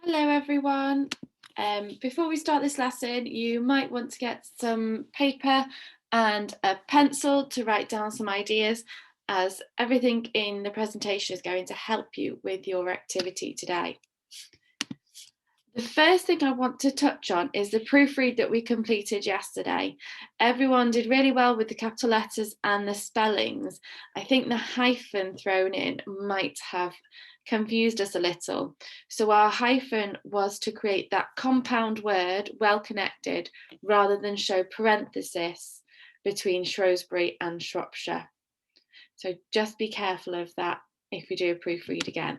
Hello everyone. Before we start this lesson, you might want to get some paper and a pencil to write down some ideas, as everything in the presentation is going to help you with your activity today. The first thing I want to touch on is the proofread that we completed yesterday. Everyone did really well with the capital letters and the spellings. I think the hyphen thrown in might have confused us a little. So our hyphen was to create that compound word, well connected, rather than show parenthesis between Shrewsbury and Shropshire. So just be careful of that if we do a proofread again.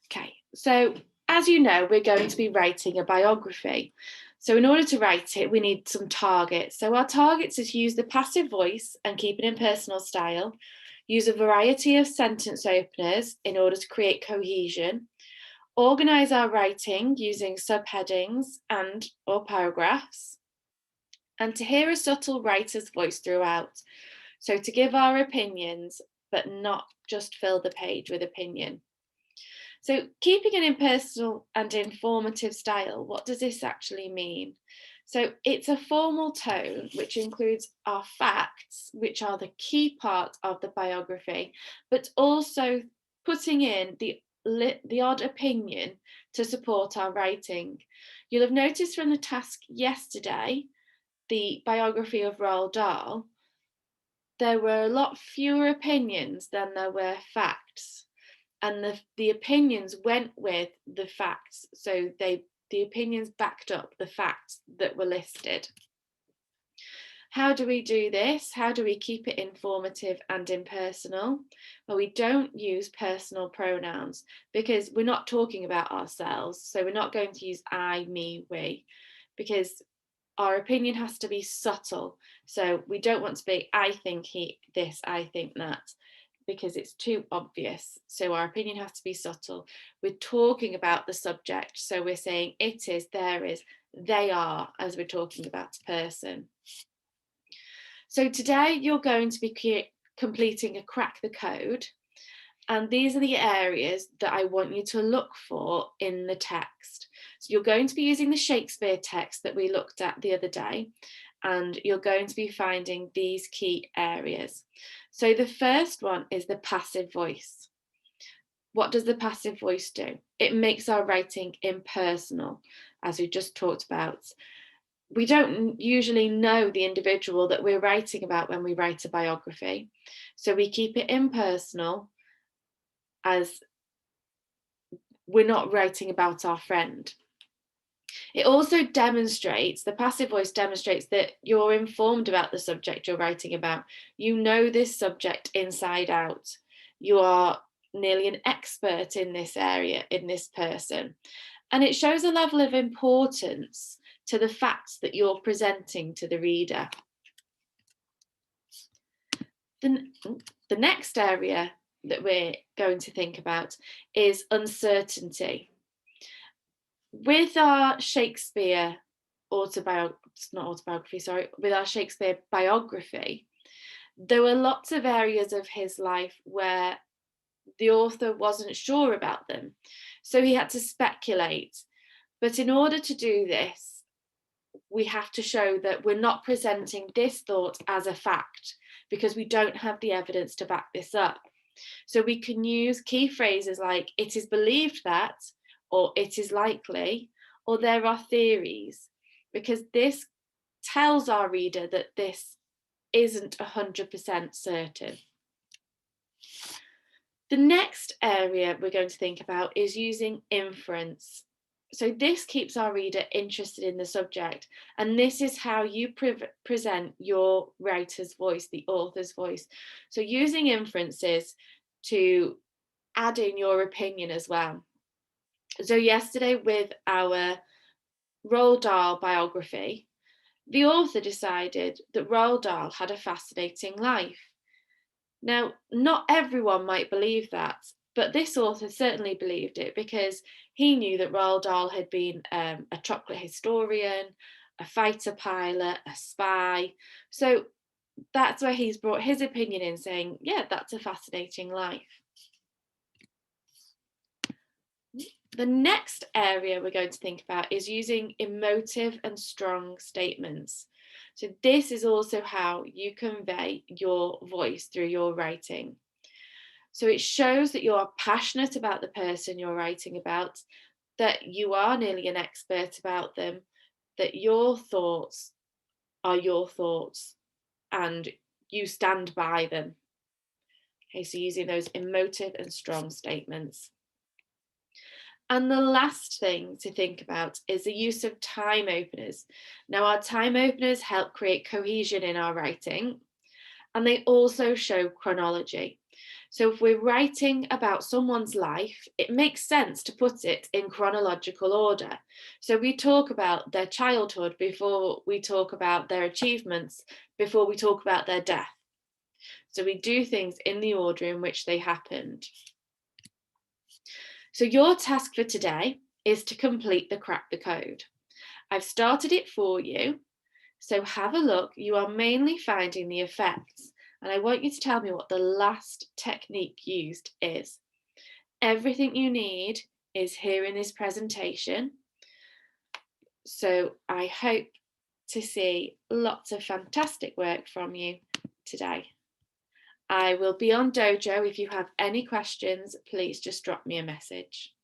Okay, so as you know, we're going to be writing a biography. So in order to write it, we need some targets. So our targets is use the passive voice and keep it in personal style, use a variety of sentence openers in order to create cohesion, organize our writing using subheadings and or paragraphs, and to hear a subtle writer's voice throughout. So to give our opinions, but not just fill the page with opinion. So keeping an impersonal and informative style, what does this actually mean? So it's a formal tone which includes our facts, which are the key part of the biography, but also putting in the odd opinion to support our writing. You'll have noticed from the task yesterday, the biography of Roald Dahl, there were a lot fewer opinions than there were facts, and the opinions went with the facts, so the opinions backed up the facts that were listed. How do we do this? How do we keep it informative and impersonal? Well, we don't use personal pronouns because we're not talking about ourselves, so we're not going to use I, me, we, because our opinion has to be subtle. So we don't want to be I think this, I think that, because it's too obvious. So our opinion has to be subtle. We're talking about the subject. So we're saying it is, there is, they are, as we're talking about a person. So today you're going to be completing a crack the code. And these are the areas that I want you to look for in the text. So you're going to be using the Shakespeare text that we looked at the other day, and you're going to be finding these key areas. So the first one is the passive voice. What does the passive voice do? It makes our writing impersonal, as we just talked about. We don't usually know the individual that we're writing about when we write a biography. So we keep it impersonal, as we're not writing about our friend. It also demonstrates, the passive voice demonstrates that you're informed about the subject you're writing about. You know this subject inside out. You are nearly an expert in this area, in this person. And it shows a level of importance to the facts that you're presenting to the reader. The next area that we're going to think about is uncertainty. With our Shakespeare with our Shakespeare biography, there were lots of areas of his life where the author wasn't sure about them. So he had to speculate. But in order to do this, we have to show that we're not presenting this thought as a fact, because we don't have the evidence to back this up. So we can use key phrases like it is believed that, or it is likely, or there are theories, because this tells our reader that this isn't 100% certain. The next area we're going to think about is using inference. So this keeps our reader interested in the subject, and this is how you present your writer's voice, the author's voice. So using inferences to add in your opinion as well. So yesterday with our Roald Dahl biography, the author decided that Roald Dahl had a fascinating life. Now, not everyone might believe that, but this author certainly believed it, because he knew that Roald Dahl had been a chocolate historian, a fighter pilot, a spy. So that's where he's brought his opinion in, saying, yeah, that's a fascinating life. The next area we're going to think about is using emotive and strong statements. So this is also how you convey your voice through your writing. So it shows that you're passionate about the person you're writing about, that you are nearly an expert about them, that your thoughts are your thoughts and you stand by them. Okay, so using those emotive and strong statements. And the last thing to think about is the use of time openers. Now, our time openers help create cohesion in our writing, and they also show chronology. So, if we're writing about someone's life, it makes sense to put it in chronological order. So, we talk about their childhood before we talk about their achievements, before we talk about their death. So, we do things in the order in which they happened. So your task for today is to complete the Crack the Code. I've started it for you, so have a look. You are mainly finding the effects, and I want you to tell me what the last technique used is. Everything you need is here in this presentation, so I hope to see lots of fantastic work from you today. I will be on Dojo. If you have any questions, please just drop me a message.